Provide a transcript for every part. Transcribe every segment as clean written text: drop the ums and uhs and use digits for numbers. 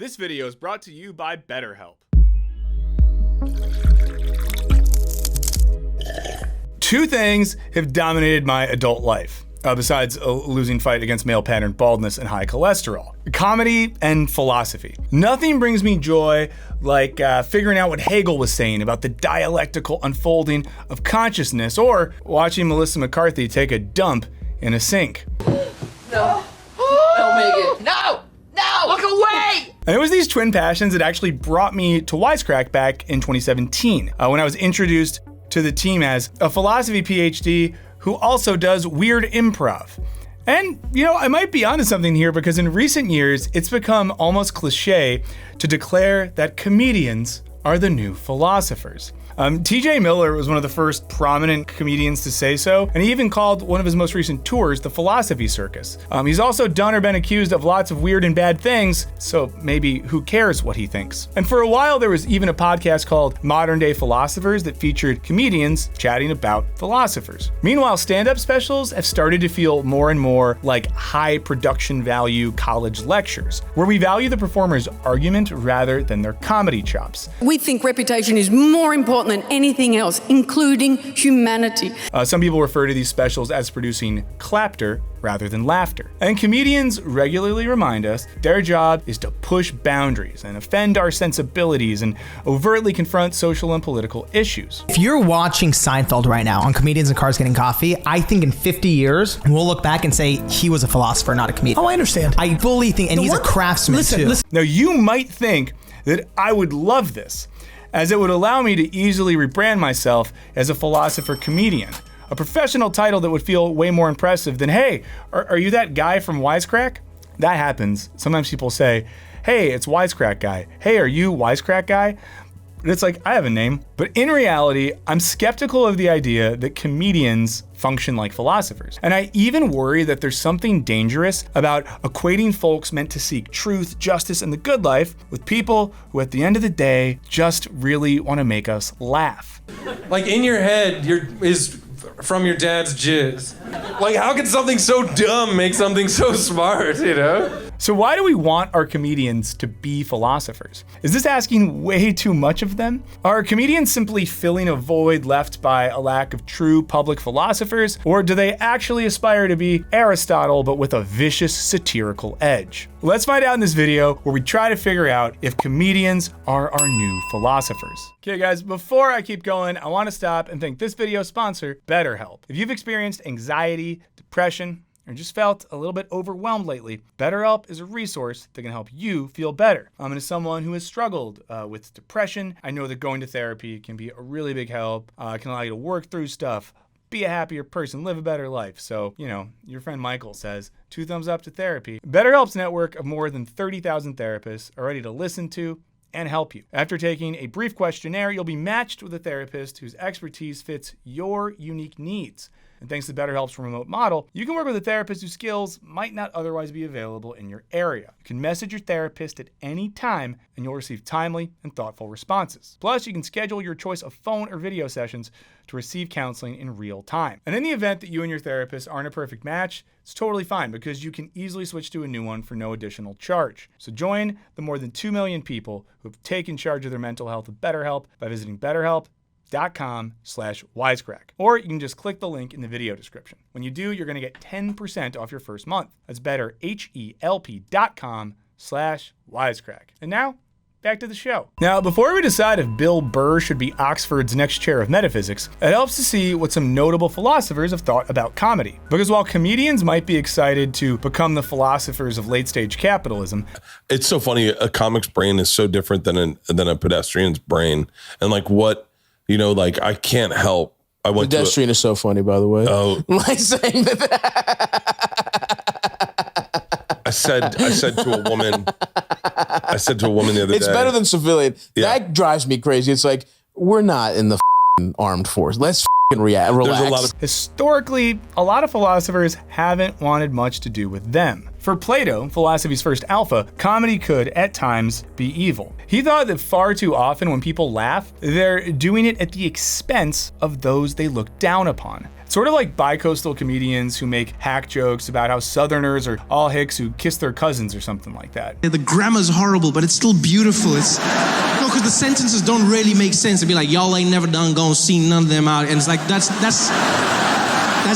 This video is brought to you by BetterHelp. Two things have dominated my adult life, besides a losing fight against male pattern baldness and high cholesterol: comedy and philosophy. Nothing brings me joy like figuring out what Hegel was saying about the dialectical unfolding of consciousness, or watching Melissa McCarthy take a dump in a sink. No, Megan, no, look away! And it was these twin passions that actually brought me to Wisecrack back in 2017, when I was introduced to the team as a philosophy PhD who also does weird improv. And, I might be onto something here, because in recent years, it's become almost cliche to declare that comedians are the new philosophers. TJ Miller was one of the first prominent comedians to say so, and he even called one of his most recent tours the Philosophy Circus. He's also done or been accused of lots of weird and bad things, so maybe who cares what he thinks. And for a while, there was even a podcast called Modern Day Philosophers that featured comedians chatting about philosophers. Meanwhile, stand-up specials have started to feel more and more like high production value college lectures, where we value the performer's argument rather than their comedy chops. We think reputation is more important than anything else, including humanity. Some people refer to these specials as producing clapter rather than laughter. And comedians regularly remind us their job is to push boundaries and offend our sensibilities and overtly confront social and political issues. If you're watching Seinfeld right now on Comedians in Cars Getting Coffee, I think in 50 years, we'll look back and say he was a philosopher, not a comedian. Oh, I understand. I fully think, and he's a craftsman too. Now, you might think that I would love this, as it would allow me to easily rebrand myself as a philosopher comedian, a professional title that would feel way more impressive than, hey, are you that guy from Wisecrack? That happens. Sometimes people say, hey, it's Wisecrack guy. Hey, are you Wisecrack guy? But it's like, I have a name. But in reality, I'm skeptical of the idea that comedians function like philosophers. And I even worry that there's something dangerous about equating folks meant to seek truth, justice, and the good life with people who at the end of the day just really want to make us laugh. Like, in your head, is from your dad's jizz. Like, how could something so dumb make something so smart, So why do we want our comedians to be philosophers? Is this asking way too much of them? Are comedians simply filling a void left by a lack of true public philosophers? Or do they actually aspire to be Aristotle, but with a vicious satirical edge? Let's find out in this video, where we try to figure out if comedians are our new philosophers. Okay guys, before I keep going, I want to stop and thank this video sponsor, BetterHelp. If you've experienced anxiety, depression, or just felt a little bit overwhelmed lately, BetterHelp is a resource that can help you feel better. And as someone who has struggled with depression, I know that going to therapy can be a really big help. It can allow you to work through stuff, be a happier person, live a better life. So, your friend Michael says, 2 thumbs up to therapy. BetterHelp's network of more than 30,000 therapists are ready to listen to and help you. After taking a brief questionnaire, you'll be matched with a therapist whose expertise fits your unique needs. And thanks to BetterHelp's remote model, you can work with a therapist whose skills might not otherwise be available in your area. You can message your therapist at any time, and you'll receive timely and thoughtful responses. Plus, you can schedule your choice of phone or video sessions to receive counseling in real time. And in the event that you and your therapist aren't a perfect match, it's totally fine, because you can easily switch to a new one for no additional charge. So join the more than 2 million people who have taken charge of their mental health with BetterHelp by visiting BetterHelp.com/Wisecrack. Or you can just click the link in the video description. When you do, you're going to get 10% off your first month. That's BetterHelp.com/Wisecrack. And now, back to the show. Now, before we decide if Bill Burr should be Oxford's next chair of metaphysics, it helps to see what some notable philosophers have thought about comedy. Because while comedians might be excited to become the philosophers of late-stage capitalism, it's so funny. A comic's brain is so different than a pedestrian's brain. And I can't help. Pedestrian is so funny, by the way. Oh, like saying that. I said to a woman the other day. It's better than civilian. Yeah. That drives me crazy. It's like, we're not in the armed force. Let's relax. Historically, a lot of philosophers haven't wanted much to do with them. For Plato, philosophy's first alpha, comedy could, at times, be evil. He thought that far too often when people laugh, they're doing it at the expense of those they look down upon. Sort of like bicoastal comedians who make hack jokes about how Southerners are all hicks who kiss their cousins or something like that. The grammar's horrible, but it's still beautiful. It's no, because the sentences don't really make sense. It'd be like, y'all ain't never done gonna see none of them out, and it's like that's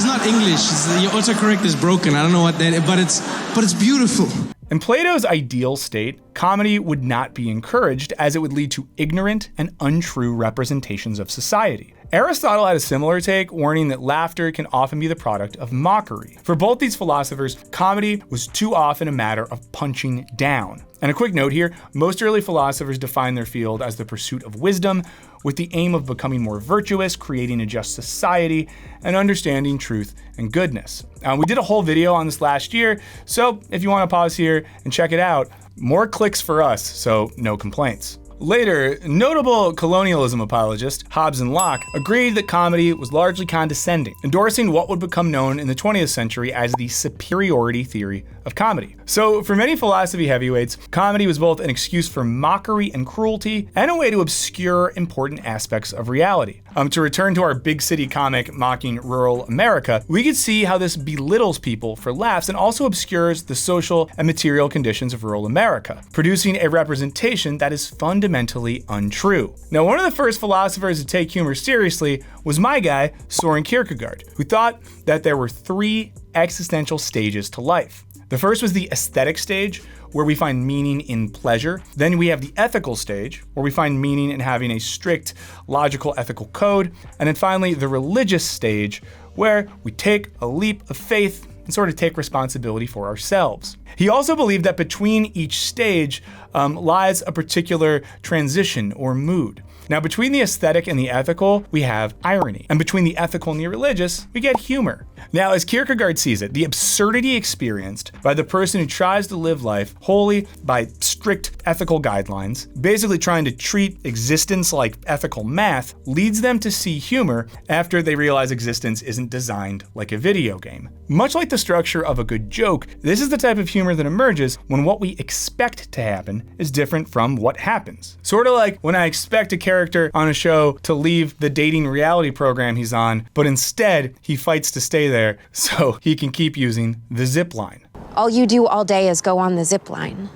not English. Your autocorrect is broken. I don't know what that is, but it's beautiful. In Plato's ideal state, comedy would not be encouraged as it would lead to ignorant and untrue representations of society. Aristotle had a similar take, warning that laughter can often be the product of mockery. For both these philosophers, comedy was too often a matter of punching down. And a quick note here, most early philosophers defined their field as the pursuit of wisdom, with the aim of becoming more virtuous, creating a just society, and understanding truth and goodness. We did a whole video on this last year, so if you want to pause here and check it out, more clicks for us, so no complaints. Later, notable colonialism apologist Hobbes and Locke agreed that comedy was largely condescending, endorsing what would become known in the 20th century as the superiority theory of comedy. So for many philosophy heavyweights, comedy was both an excuse for mockery and cruelty and a way to obscure important aspects of reality. To return to our big city comic mocking rural America, we could see how this belittles people for laughs and also obscures the social and material conditions of rural America, producing a representation that is fundamentally untrue. Now, one of the first philosophers to take humor seriously was my guy, Soren Kierkegaard, who thought that there were 3 existential stages to life. The first was the aesthetic stage, where we find meaning in pleasure. Then we have the ethical stage, where we find meaning in having a strict, logical ethical code. And then finally, the religious stage, where we take a leap of faith and sort of take responsibility for ourselves. He also believed that between each stage lies a particular transition or mood. Now, between the aesthetic and the ethical, we have irony. And between the ethical and the religious, we get humor. Now, as Kierkegaard sees it, the absurdity experienced by the person who tries to live life wholly by strict ethical guidelines, basically trying to treat existence like ethical math, leads them to see humor after they realize existence isn't designed like a video game. Much like the structure of a good joke, this is the type of humor that emerges when what we expect to happen is different from what happens. Sort of like when I expect a character on a show to leave the dating reality program he's on, but instead he fights to stay there so he can keep using the zip line. All you do all day is go on the zip line.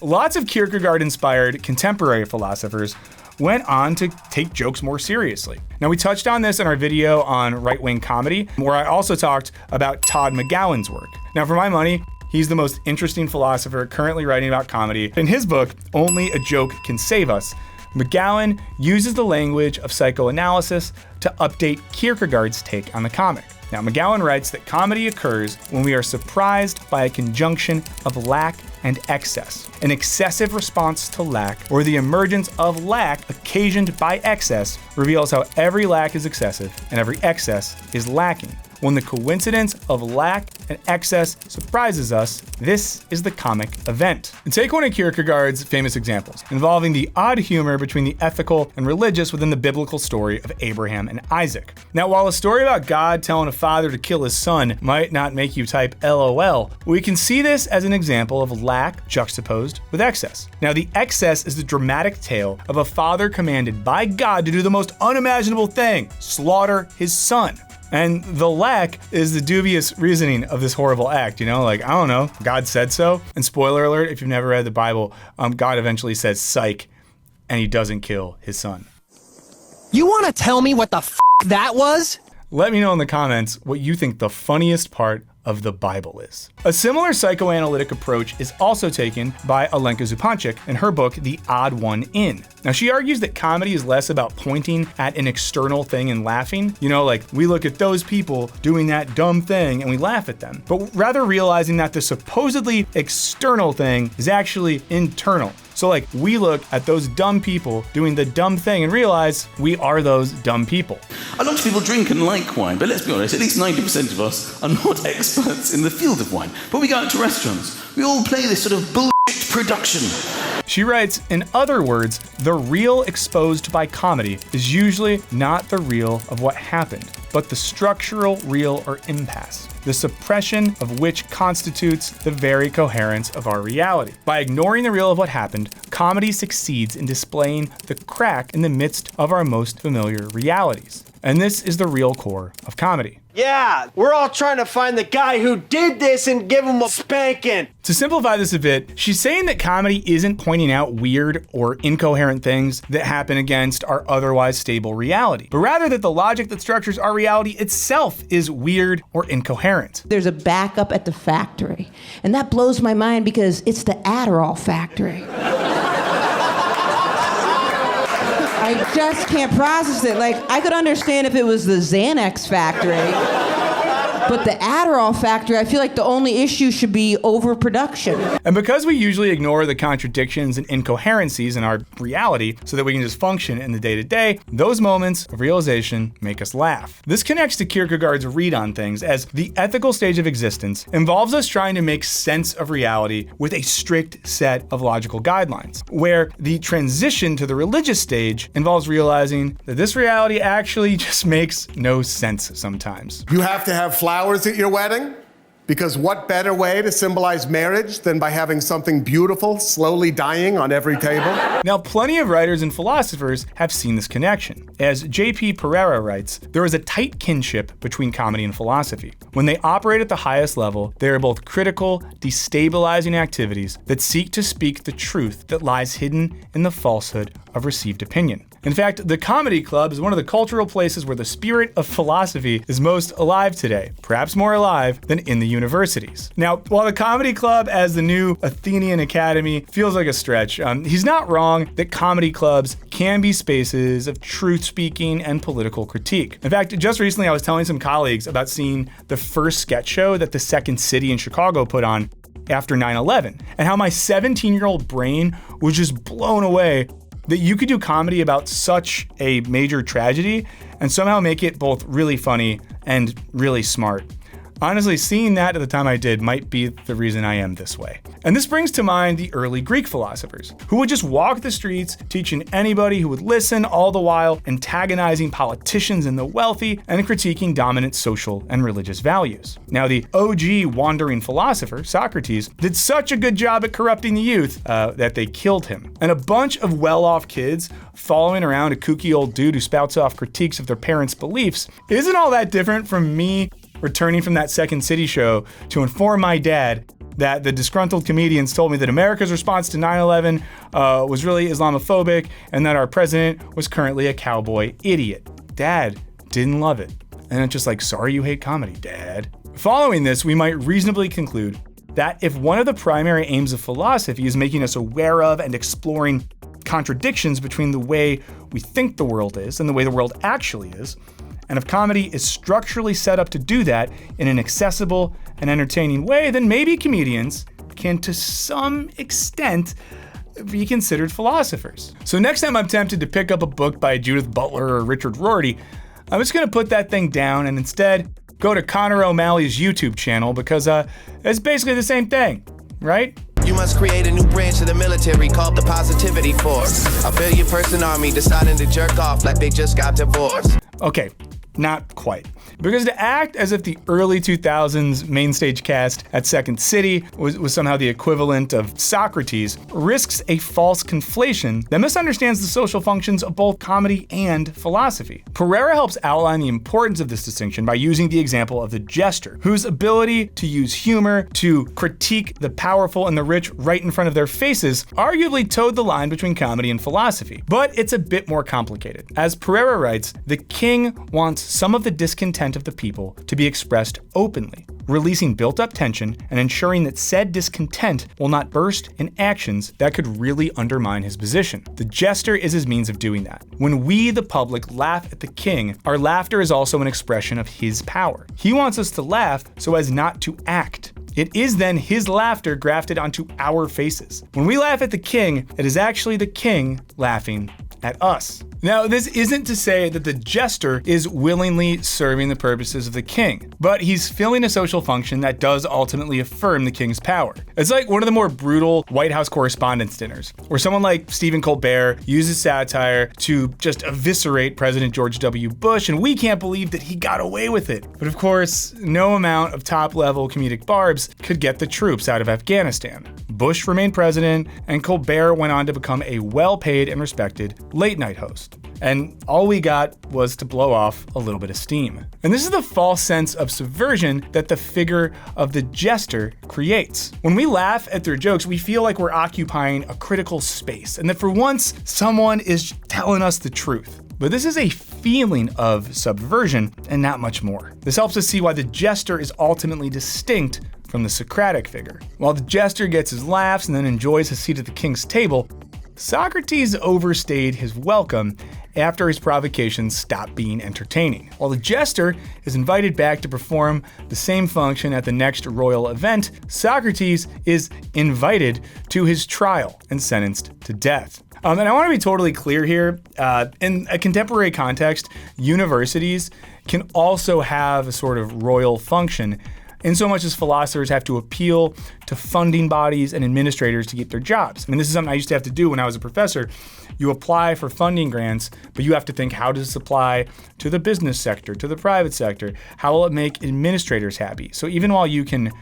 Lots of Kierkegaard-inspired contemporary philosophers went on to take jokes more seriously. Now, we touched on this in our video on right-wing comedy, where I also talked about Todd McGowan's work. Now, for my money, he's the most interesting philosopher currently writing about comedy. In his book, Only a Joke Can Save Us, McGowan uses the language of psychoanalysis to update Kierkegaard's take on the comic. Now, McGowan writes that comedy occurs when we are surprised by a conjunction of lack and excess. An excessive response to lack, or the emergence of lack occasioned by excess, reveals how every lack is excessive and every excess is lacking. When the coincidence of lack and excess surprises us, this is the comic event. And take one of Kierkegaard's famous examples, involving the odd humor between the ethical and religious within the biblical story of Abraham and Isaac. Now, while a story about God telling a father to kill his son might not make you type LOL, we can see this as an example of lack juxtaposed with excess. Now, the excess is the dramatic tale of a father commanded by God to do the most unimaginable thing, slaughter his son. And the lack is the dubious reasoning of this horrible act, I don't know, God said so. And spoiler alert, if you've never read the Bible, God eventually says psych, and he doesn't kill his son. You want to tell me what the f*** that was? Let me know in the comments what you think the funniest part of the Bible is. A similar psychoanalytic approach is also taken by Alenka Zupančič in her book, The Odd One In. Now, she argues that comedy is less about pointing at an external thing and laughing. Like we look at those people doing that dumb thing and we laugh at them, but rather realizing that the supposedly external thing is actually internal. So like we look at those dumb people doing the dumb thing and realize we are those dumb people. A lot of people drink and like wine, but let's be honest, at least 90% of us are not experts in the field of wine. But we go out to restaurants, we all play this sort of bullshit production. She writes, in other words, the real exposed by comedy is usually not the real of what happened, but the structural real or impasse, the suppression of which constitutes the very coherence of our reality. By ignoring the real of what happened, comedy succeeds in displaying the crack in the midst of our most familiar realities. And this is the real core of comedy. Yeah, we're all trying to find the guy who did this and give him a spanking. To simplify this a bit, she's saying that comedy isn't pointing out weird or incoherent things that happen against our otherwise stable reality, but rather that the logic that structures our reality itself is weird or incoherent. There's a backup at the factory, and that blows my mind because it's the Adderall factory. I just can't process it. Like, I could understand if it was the Xanax factory, but the Adderall factory, I feel like the only issue should be overproduction. And because we usually ignore the contradictions and incoherencies in our reality so that we can just function in the day-to-day, those moments of realization make us laugh. This connects to Kierkegaard's read on things, as the ethical stage of existence involves us trying to make sense of reality with a strict set of logical guidelines, where the transition to the religious stage involves realizing that this reality actually just makes no sense sometimes. You have to have flowers at your wedding? Because what better way to symbolize marriage than by having something beautiful slowly dying on every table? Now, plenty of writers and philosophers have seen this connection. As J.P. Pereira writes, there is a tight kinship between comedy and philosophy. When they operate at the highest level, they are both critical, destabilizing activities that seek to speak the truth that lies hidden in the falsehood of received opinion. In fact, the Comedy Club is one of the cultural places where the spirit of philosophy is most alive today, perhaps more alive than in the universities. Now, while the Comedy Club as the new Athenian Academy feels like a stretch, he's not wrong that comedy clubs can be spaces of truth-speaking and political critique. In fact, just recently I was telling some colleagues about seeing the first sketch show that the Second City in Chicago put on after 9/11, and how my 17-year-old brain was just blown away that you could do comedy about such a major tragedy and somehow make it both really funny and really smart. Honestly, seeing that at the time I did might be the reason I am this way. And this brings to mind the early Greek philosophers, who would just walk the streets teaching anybody who would listen, all the while antagonizing politicians and the wealthy and critiquing dominant social and religious values. Now, the OG wandering philosopher, Socrates, did such a good job at corrupting the youth that they killed him. And a bunch of well-off kids following around a kooky old dude who spouts off critiques of their parents' beliefs isn't all that different from me returning from that Second City show to inform my dad that the disgruntled comedians told me that America's response to 9/11 was really Islamophobic and that our president was currently a cowboy idiot. Dad didn't love it. And it's just like, sorry you hate comedy, Dad. Following this, we might reasonably conclude that if one of the primary aims of philosophy is making us aware of and exploring contradictions between the way we think the world is and the way the world actually is, and if comedy is structurally set up to do that in an accessible and entertaining way, then maybe comedians can, to some extent, be considered philosophers. So next time I'm tempted to pick up a book by Judith Butler or Richard Rorty, I'm just gonna put that thing down and instead go to Connor O'Malley's YouTube channel because it's basically the same thing, right? You must create a new branch of the military called the Positivity Force. A billion-person army deciding to jerk off like they just got divorced. Okay, not quite. Because to act as if the early 2000s main stage cast at Second City was somehow the equivalent of Socrates risks a false conflation that misunderstands the social functions of both comedy and philosophy. Pereira helps outline the importance of this distinction by using the example of the jester, whose ability to use humor to critique the powerful and the rich right in front of their faces arguably towed the line between comedy and philosophy. But it's a bit more complicated. As Pereira writes, the king wants some of the discontent of the people to be expressed openly, releasing built-up tension and ensuring that said discontent will not burst in actions that could really undermine his position. The jester is his means of doing that. When we, the public, laugh at the king, our laughter is also an expression of his power. He wants us to laugh so as not to act. It is then his laughter grafted onto our faces. When we laugh at the king, it is actually the king laughing at us. Now, this isn't to say that the jester is willingly serving the purposes of the king, but he's filling a social function that does ultimately affirm the king's power. It's like one of the more brutal White House Correspondents' dinners, where someone like Stephen Colbert uses satire to just eviscerate President George W. Bush, and we can't believe that he got away with it. But of course, no amount of top-level comedic barbs could get the troops out of Afghanistan. Bush remained president, and Colbert went on to become a well-paid and respected late-night host. And all we got was to blow off a little bit of steam. And this is the false sense of subversion that the figure of the jester creates. When we laugh at their jokes, we feel like we're occupying a critical space, and that for once, someone is telling us the truth. But this is a feeling of subversion and not much more. This helps us see why the jester is ultimately distinct from the Socratic figure. While the jester gets his laughs and then enjoys his seat at the king's table, Socrates overstayed his welcome after his provocations stopped being entertaining. While the jester is invited back to perform the same function at the next royal event, Socrates is invited to his trial and sentenced to death. And I want to be totally clear here, in a contemporary context, universities can also have a sort of royal function, in so much as philosophers have to appeal to funding bodies and administrators to get their jobs. I mean, this is something I used to have to do when I was a professor. You apply for funding grants, but you have to think, how does this apply to the business sector, to the private sector? How will it make administrators happy? So even while you can,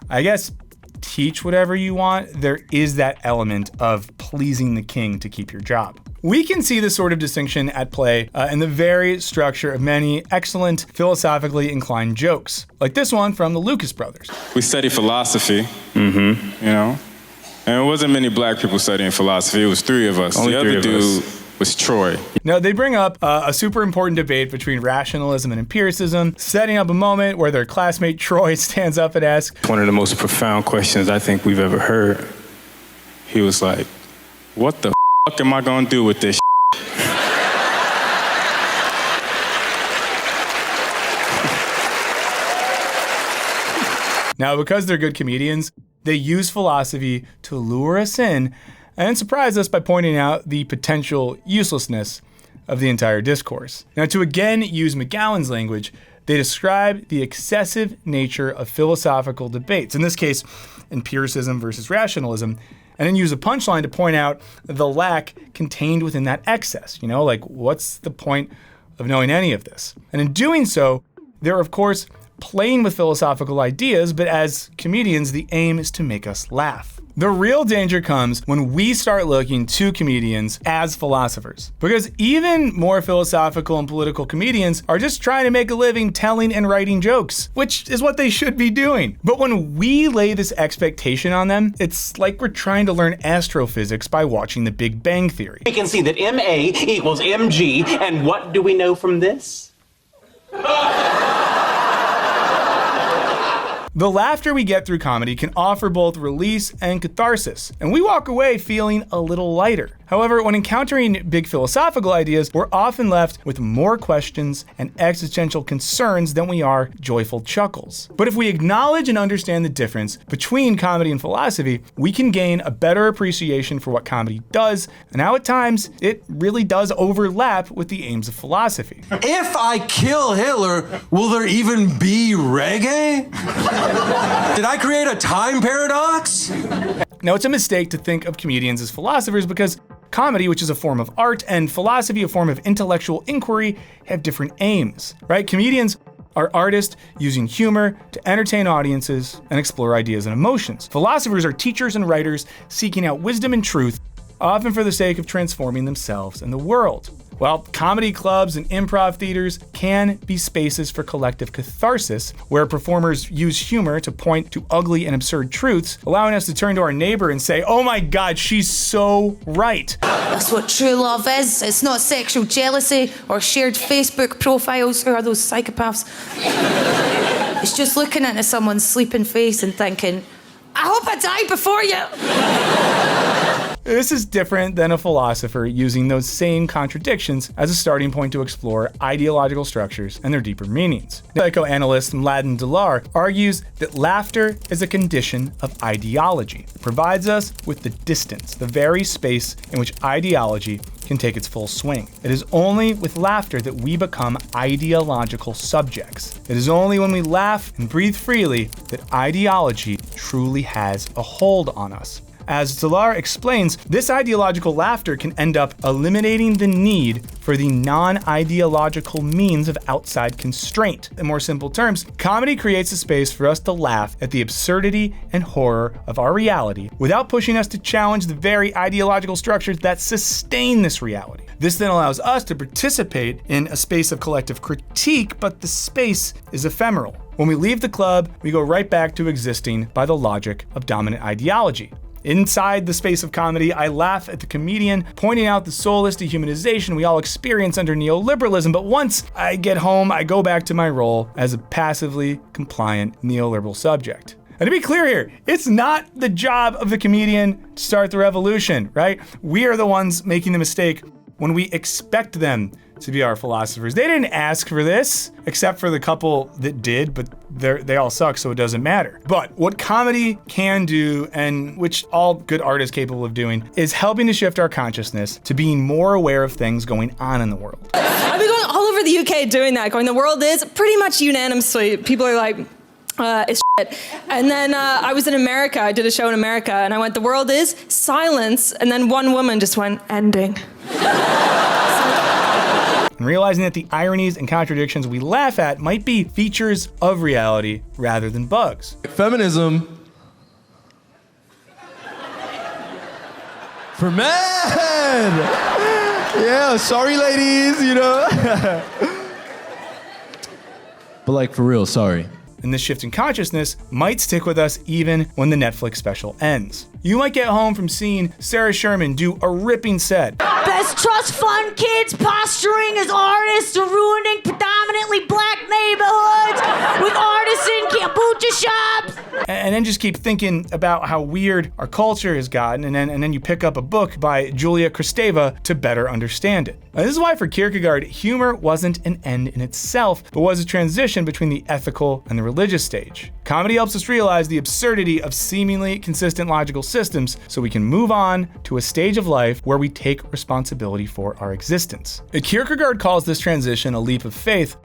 I guess, teach whatever you want, there is that element of pleasing the king to keep your job. We can see this sort of distinction at play in the very structure of many excellent philosophically inclined jokes, like this one from the Lucas brothers. We study philosophy, you know, and it wasn't many black people studying philosophy. It was 3 of us. Only the 3 other of dude us. was Troy. Now, they bring up a super important debate between rationalism and empiricism, setting up a moment where their classmate Troy stands up and asks, One of the most profound questions I think we've ever heard. He was like, what the fuck am I gonna do with this Now, because they're good comedians, they use philosophy to lure us in and surprise us by pointing out the potential uselessness of the entire discourse. Now, to again use McGowan's language, they describe the excessive nature of philosophical debates, in this case, empiricism versus rationalism, and then use a punchline to point out the lack contained within that excess. You know, like, what's the point of knowing any of this? And in doing so, they're, of course, playing with philosophical ideas, but as comedians, the aim is to make us laugh. The real danger comes when we start looking to comedians as philosophers, because even more philosophical and political comedians are just trying to make a living telling and writing jokes, which is what they should be doing. But when we lay this expectation on them, it's like we're trying to learn astrophysics by watching The Big Bang Theory. We can see that MA equals MG, and what do we know from this? The laughter we get through comedy can offer both release and catharsis, and we walk away feeling a little lighter. However, when encountering big philosophical ideas, we're often left with more questions and existential concerns than we are joyful chuckles. But if we acknowledge and understand the difference between comedy and philosophy, we can gain a better appreciation for what comedy does, and how at times it really does overlap with the aims of philosophy. If I kill Hitler, will there even be reggae? Did I create a time paradox? Now, it's a mistake to think of comedians as philosophers because comedy, which is a form of art, and philosophy, a form of intellectual inquiry, have different aims, right? Comedians are artists using humor to entertain audiences and explore ideas and emotions. Philosophers are teachers and writers seeking out wisdom and truth, often for the sake of transforming themselves and the world. While comedy clubs and improv theaters can be spaces for collective catharsis, where performers use humor to point to ugly and absurd truths, allowing us to turn to our neighbor and say, "Oh my God, she's so right." That's what true love is. It's not sexual jealousy or shared Facebook profiles. Who are those psychopaths? It's just looking into someone's sleeping face and thinking, I hope I die before you. This is different than a philosopher using those same contradictions as a starting point to explore ideological structures and their deeper meanings. Psychoanalyst Mladen Delar argues that laughter is a condition of ideology. It provides us with the distance, the very space in which ideology can take its full swing. It is only with laughter that we become ideological subjects. It is only when we laugh and breathe freely that ideology truly has a hold on us. As Zallar explains, this ideological laughter can end up eliminating the need for the non-ideological means of outside constraint. In more simple terms, comedy creates a space for us to laugh at the absurdity and horror of our reality without pushing us to challenge the very ideological structures that sustain this reality. This then allows us to participate in a space of collective critique, but the space is ephemeral. When we leave the club, we go right back to existing by the logic of dominant ideology. Inside the space of comedy, I laugh at the comedian pointing out the soulless dehumanization we all experience under neoliberalism, but once I get home, I go back to my role as a passively compliant neoliberal subject. And to be clear here, it's not the job of the comedian to start the revolution, right? We are the ones making the mistake when we expect them to be our philosophers. They didn't ask for this, except for the couple that did, but they all suck, so it doesn't matter. But what comedy can do, and which all good art is capable of doing, is helping to shift our consciousness to being more aware of things going on in the world. I've been going all over the UK doing that, going, the world is pretty much unanimously. People are like, it's shit. And then I was in America, I did a show in America, and I went, the world is silence, and then one woman just went, ending. And realizing that the ironies and contradictions we laugh at might be features of reality rather than bugs. Feminism for men! Yeah, sorry ladies, you know. But like for real, sorry. And this shift in consciousness might stick with us even when the Netflix special ends. You might get home from seeing Sarah Sherman do a ripping set. Best trust fund kids posturing as artists are ruining predominantly black neighborhoods with artisan kombucha shops. And then just keep thinking about how weird our culture has gotten, and then you pick up a book by Julia Kristeva to better understand it. Now, this is why for Kierkegaard, humor wasn't an end in itself, but was a transition between the ethical and the religious stage. Comedy helps us realize the absurdity of seemingly consistent logical systems so we can move on to a stage of life where we take responsibility for our existence. Kierkegaard calls this transition a leap of faith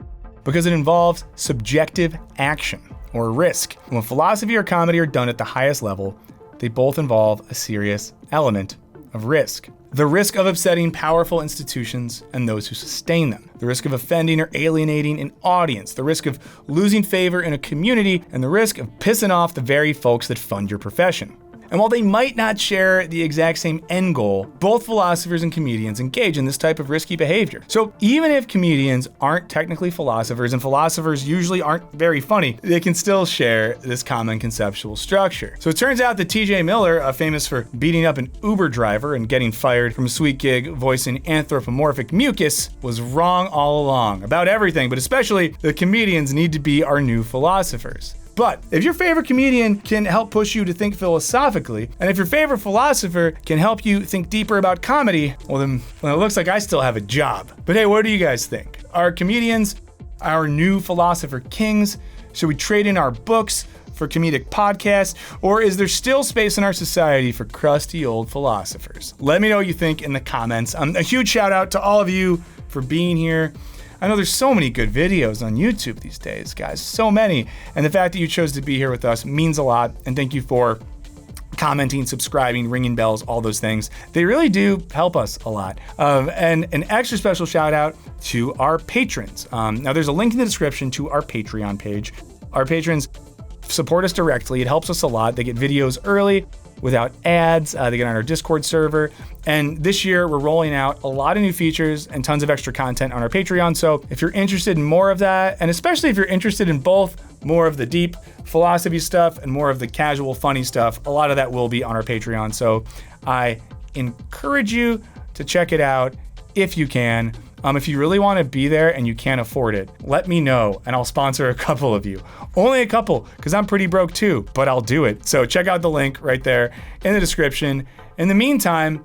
because it involves subjective action, or risk. When philosophy or comedy are done at the highest level, they both involve a serious element of risk. The risk of upsetting powerful institutions and those who sustain them. The risk of offending or alienating an audience. The risk of losing favor in a community, and the risk of pissing off the very folks that fund your profession. And while they might not share the exact same end goal, both philosophers and comedians engage in this type of risky behavior. So even if comedians aren't technically philosophers, and philosophers usually aren't very funny, they can still share this common conceptual structure. So it turns out that TJ Miller, famous for beating up an Uber driver and getting fired from a sweet gig voicing anthropomorphic mucus, was wrong all along about everything, but especially the comedians need to be our new philosophers. But if your favorite comedian can help push you to think philosophically, and if your favorite philosopher can help you think deeper about comedy, well then it looks like I still have a job. But hey, what do you guys think? Are comedians our new philosopher kings? Should we trade in our books for comedic podcasts? Or is there still space in our society for crusty old philosophers? Let me know what you think in the comments. A huge shout out to all of you for being here. I know there's so many good videos on YouTube these days, guys, so many. And the fact that you chose to be here with us means a lot. And thank you for commenting, subscribing, ringing bells, all those things. They really do help us a lot. And an extra special shout out to our patrons. Now there's a link in the description to our Patreon page. Our patrons support us directly. It helps us a lot. They get videos early without ads. They get on our Discord server. And this year we're rolling out a lot of new features and tons of extra content on our Patreon. So if you're interested in more of that, and especially if you're interested in both more of the deep philosophy stuff and more of the casual funny stuff, a lot of that will be on our Patreon. So I encourage you to check it out if you can. If you really want to be there and you can't afford it, let me know and I'll sponsor a couple of you. Only a couple, because I'm pretty broke too, but I'll do it. So check out the link right there in the description. In the meantime,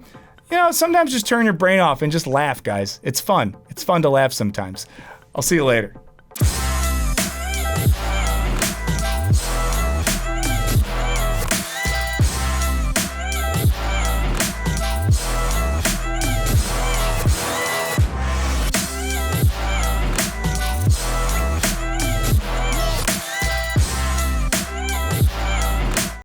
sometimes just turn your brain off and just laugh, guys. It's fun. It's fun to laugh sometimes. I'll see you later.